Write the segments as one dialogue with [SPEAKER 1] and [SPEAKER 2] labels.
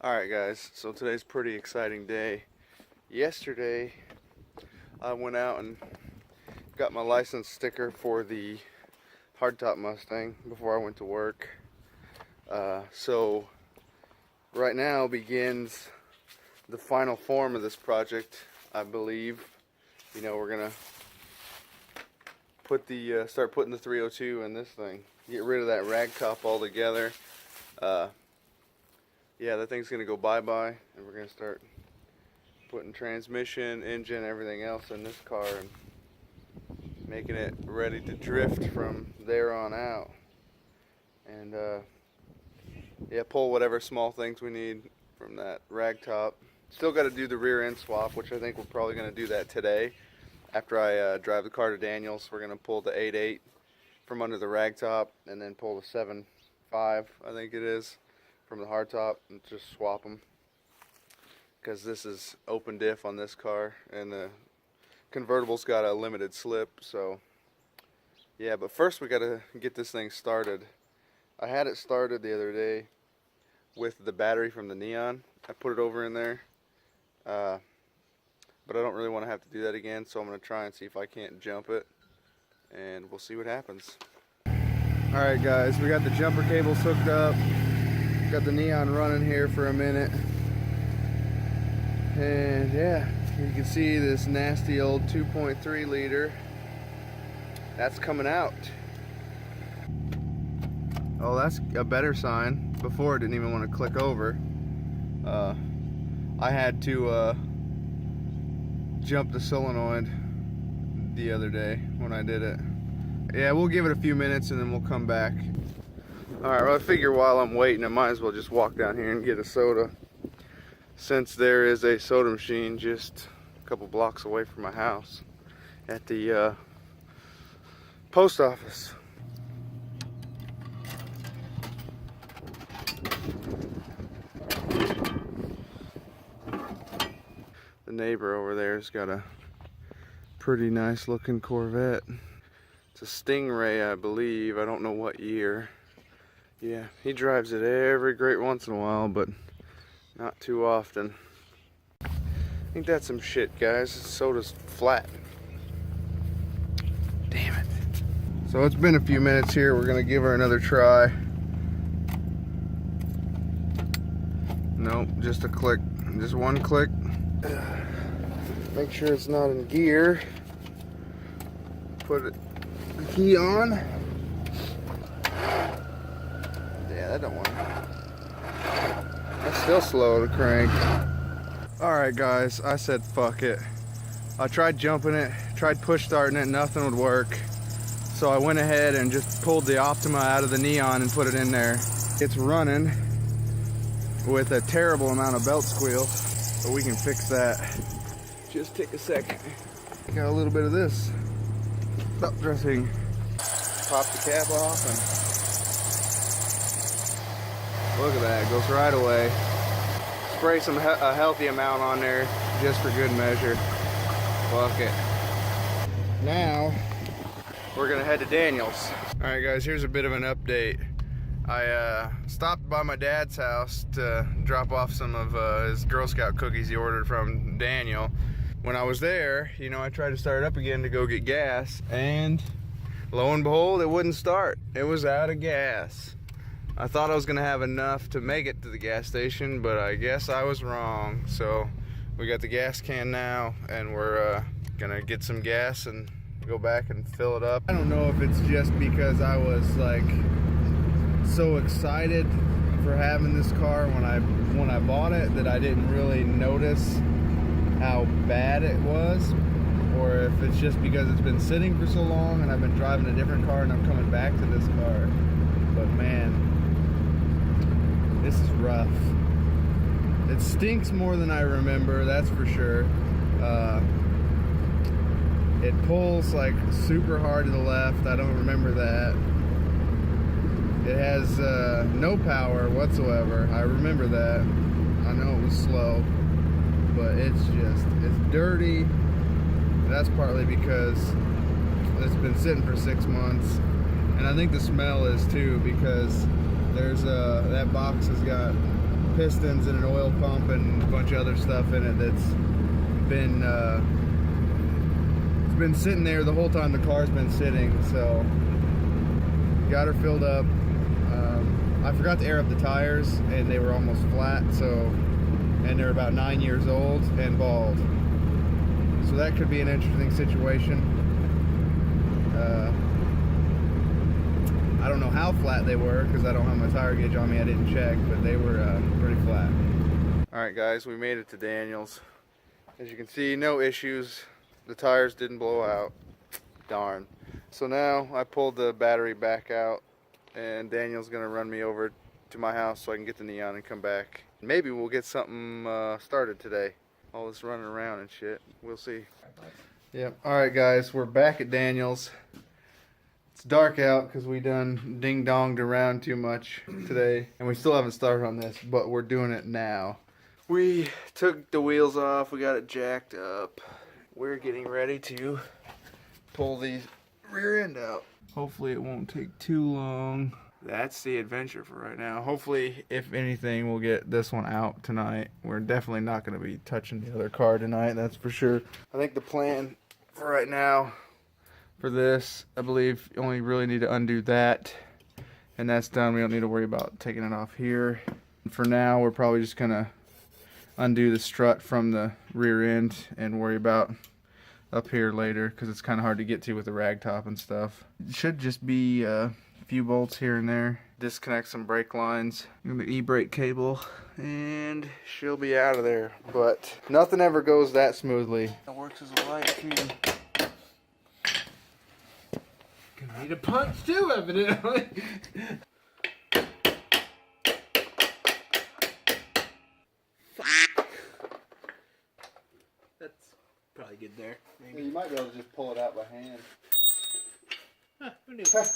[SPEAKER 1] Alright guys, so today's a pretty exciting day. Yesterday I went out and got my license sticker for the hardtop Mustang before I went to work. So right now begins the final form of this project, I believe. You know, we're gonna put the start putting the 302 in this thing. Get rid of that ragtop altogether. Yeah, that thing's gonna go bye-bye, and we're gonna start putting transmission, engine, everything else in this car and making it ready to drift from there on out. And yeah, pull whatever small things we need from that ragtop. Still got to do the rear end swap, which I think we're probably gonna do that today. After I drive the car to Daniel's, we're gonna pull the 8.8 from under the ragtop and then pull the 7.5, I think it is, from the hardtop and just swap them, because this is open diff on this car and the convertible's got a limited slip. So yeah, but first we got to get this thing started. I had it started the other day with the battery from the Neon. I put it over in there, but I don't really want to have to do that again, so I'm going to try and see if I can't jump it, and we'll see what happens. Alright guys, we got the jumper cables hooked up. Got the Neon running here for a minute, and yeah, you can see this nasty old 2.3 liter that's coming out. Oh, that's a better sign. Before it didn't even want to click over. I had to jump the solenoid the other day when I did it. Yeah, we'll give it a few minutes and then we'll come back. Alright, well, I figure while I'm waiting, I might as well just walk down here and get a soda, since there is a soda machine just a couple blocks away from my house at the post office. The neighbor over there's got a pretty nice looking Corvette. It's a Stingray, I believe. I don't know what year. Yeah, he drives it every great once in a while, but not too often. Ain't that some shit, guys? Soda's flat. Damn it. So it's been a few minutes here. We're gonna give her another try. Nope, just a click. Just one click. Make sure it's not in gear. Put the key on. Yeah, that don't work. That's still slow to crank. Alright guys, I said fuck it. I tried jumping it, tried push starting it, nothing would work. So I went ahead and just pulled the Optima out of the Neon and put it in there. It's running with a terrible amount of belt squeal, but we can fix that. Just take a second. Got a little bit of this belt dressing. Pop the cap off and look at that, it goes right away. Spray a healthy amount on there just for good measure. Fuck it. Now we're gonna head to Daniel's. Alright guys, here's a bit of an update. I stopped by my dad's house to drop off some of his Girl Scout cookies he ordered from Daniel. When I was there, you know, I tried to start it up again to go get gas, and lo and behold, it wouldn't start. It was out of gas. I thought I was gonna have enough to make it to the gas station, but I guess I was wrong. So we got the gas can now, and we're gonna get some gas and go back and fill it up. I don't know if it's just because I was like so excited for having this car when I bought it that I didn't really notice how bad it was, or if it's just because it's been sitting for so long and I've been driving a different car and I'm coming back to this car. But man, this is rough. It stinks more than I remember, that's for sure. It pulls like super hard to the left. I don't remember that. It has no power whatsoever. I remember that. I know it was slow, but it's dirty. That's partly because it's been sitting for 6 months, and I think the smell is too, because there's that box has got pistons and an oil pump and a bunch of other stuff in it that's been it's been sitting there the whole time the car's been sitting. So got her filled up. I forgot to air up the tires and they were almost flat, and they're about 9 years old and bald, so that could be an interesting situation. I don't know how flat they were because I don't have my tire gauge on me. I didn't check, but they were pretty flat. Alright guys, we made it to Daniel's. As you can see, no issues. The tires didn't blow out. Darn. So now I pulled the battery back out, and Daniel's gonna run me over to my house so I can get the neon and come back. Maybe we'll get something started today. All this running around and shit. We'll see. Yep. Alright guys, we're back at Daniel's. It's dark out because we done ding-donged around too much today. And we still haven't started on this, but we're doing it now. We took the wheels off. We got it jacked up. We're getting ready to pull the rear end out. Hopefully it won't take too long. That's the adventure for right now. Hopefully, if anything, we'll get this one out tonight. We're definitely not going to be touching the other car tonight, that's for sure. I think the plan for right now, for this, I believe you only really need to undo that, and that's done. We don't need to worry about taking it off here. For now, we're probably just going to undo the strut from the rear end and worry about up here later, because it's kind of hard to get to with the ragtop and stuff. It should just be a few bolts here and there. Disconnect some brake lines, the e-brake cable, and she'll be out of there. But nothing ever goes that smoothly. It works as a light too. Gonna need a punch too, evidently. That's probably good there. Maybe. You might be able to just pull it out by hand. Huh, who knew? Alright.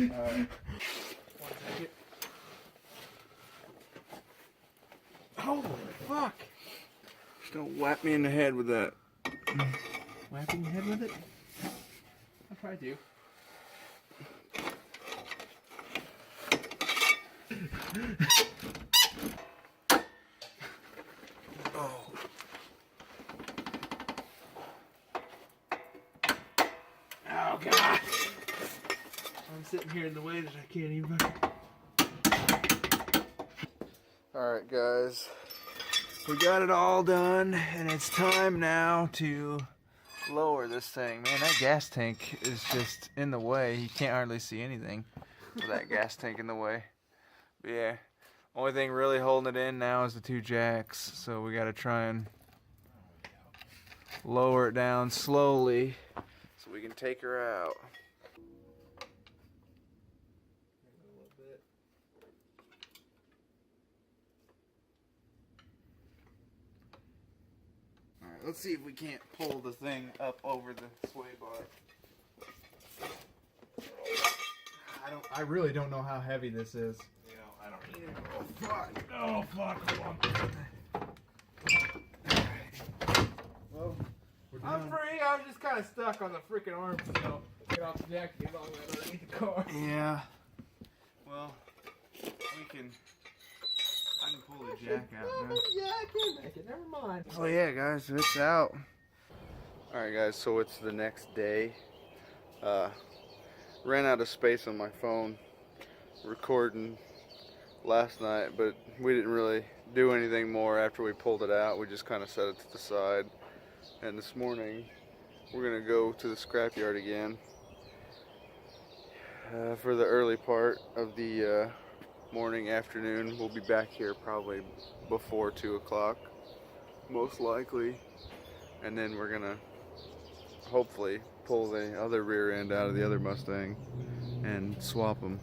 [SPEAKER 1] 1 second. Holy fuck! Just don't whack me in the head with that. Whacking your head with it? I'll probably do. Oh. Oh god! I'm sitting here in the way that I can't even. Alright guys, we got it all done, and it's time now to lower this thing. Man, that gas tank is just in the way. You can't hardly see anything with that gas tank in the way. But yeah, only thing really holding it in now is the 2 jacks, so we got to try and lower it down slowly so we can take her out. Alright, let's see if we can't pull the thing up over the sway bar. I really don't know how heavy this is.
[SPEAKER 2] You know, I don't either.
[SPEAKER 1] Oh fuck! Oh fuck! Hold on. Well,
[SPEAKER 2] I'm free. I was just kind of stuck on the freaking arm, so get off the jack and get all the way underneath the car.
[SPEAKER 1] Yeah. Well, we can. I can pull the jack out now.
[SPEAKER 2] Yeah, I can make it. Never mind.
[SPEAKER 1] Oh yeah, guys, it's out. All right, guys. So it's the next day. Ran out of space on my phone recording last night, but we didn't really do anything more after we pulled it out. We just kind of set it to the side. And this morning, we're gonna go to the scrapyard again for the early part of the morning, afternoon. We'll be back here probably before 2 o'clock, most likely. And then we're gonna hopefully pull the other rear end out of the other Mustang and swap them.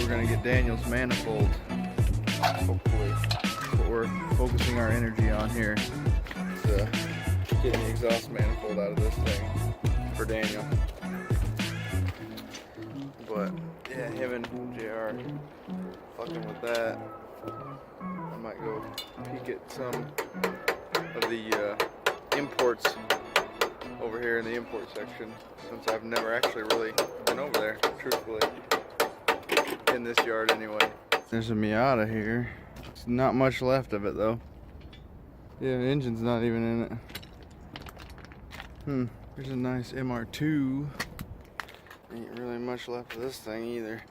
[SPEAKER 1] we're gonna get Daniel's manifold. Hopefully, that's what we're focusing our energy on here. Is getting the exhaust manifold out of this thing for Daniel. But yeah, him and JR fucking with that. I might go peek at some of the imports over here in the import section, since I've never actually really been over there, truthfully, in this yard anyway. There's a Miata here. There's not much left of it though. Yeah, the engine's not even in it. There's a nice MR2. Ain't really much left of this thing either.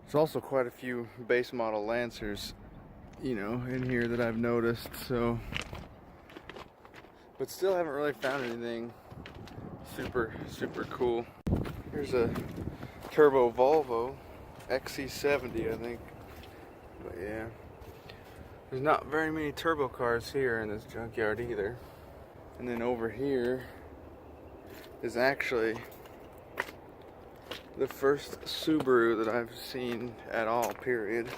[SPEAKER 1] There's also quite a few base model Lancers, you know, in here that I've noticed, so. But still haven't really found anything super cool. Here's a turbo Volvo XC70, I think. But yeah, there's not very many turbo cars here in this junkyard either. And then over here is actually the first Subaru that I've seen at all, period.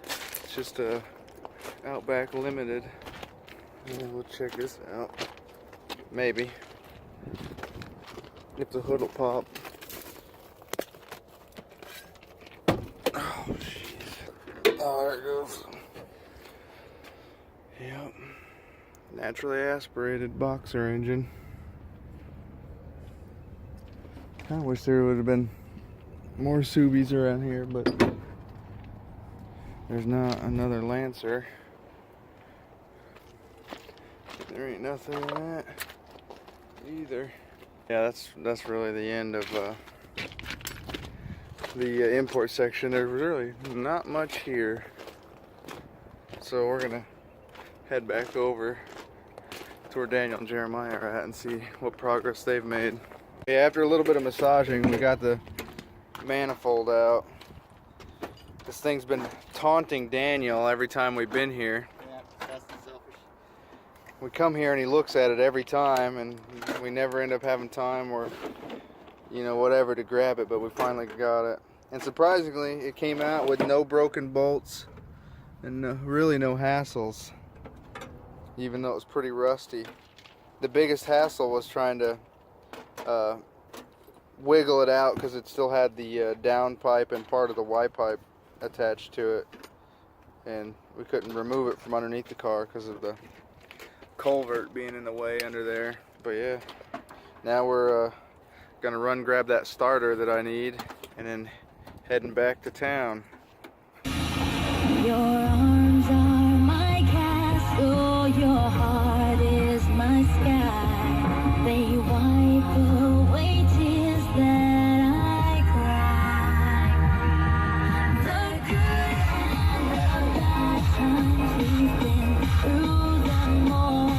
[SPEAKER 1] It's just a Outback Limited. And we'll check this out. Maybe. If the hood will pop. Oh, jeez. Oh, there it goes. Yep. Naturally aspirated boxer engine. I wish there would have been more Subies around here, but there's not another Lancer. There ain't nothing in that either. Yeah, that's really the end of the import section. There's really not much here, so we're gonna head back over to where Daniel and Jeremiah are at and see what progress they've made. Yeah, after a little bit of massaging, we got the manifold out. This thing's been taunting Daniel every time we've been here.
[SPEAKER 3] Yeah, that's the selfish.
[SPEAKER 1] We come here and he looks at it every time, and we never end up having time or, you know, whatever to grab it, but we finally got it. And surprisingly, it came out with no broken bolts and really no hassles, even though it was pretty rusty. The biggest hassle was trying to wiggle it out because it still had the down pipe and part of the Y pipe attached to it, and we couldn't remove it from underneath the car because of the culvert being in the way under there. But yeah, now we're gonna grab that starter that I need, and then heading back to town.
[SPEAKER 4] Your arms are my castle, your heart is my sky. They wipe away tears that I cry. The good and the bad times, we've been through them all.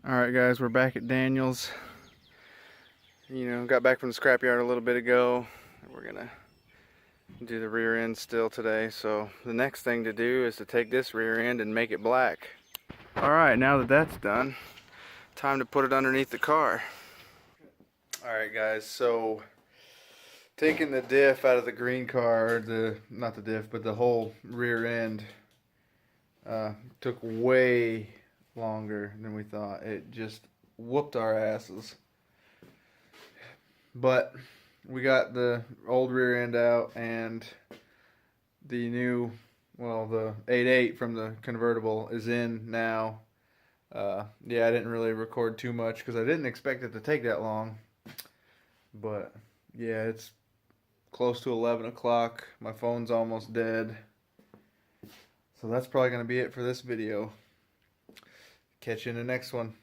[SPEAKER 1] Alright guys, we're back at Daniel's. You know, got back from the scrapyard a little bit ago. We're gonna do the rear end still today, so the next thing to do is to take this rear end and make it black. Alright, now that that's done, time to put it underneath the car. Alright guys, so taking the diff out of the green car, not the diff, but the whole rear end, took way longer than we thought. It just whooped our asses. But we got the old rear end out, and the new, well, the 8.8 from the convertible is in now. Yeah, I didn't really record too much because I didn't expect it to take that long. But yeah, it's close to 11 o'clock. My phone's almost dead. So that's probably going to be it for this video. Catch you in the next one.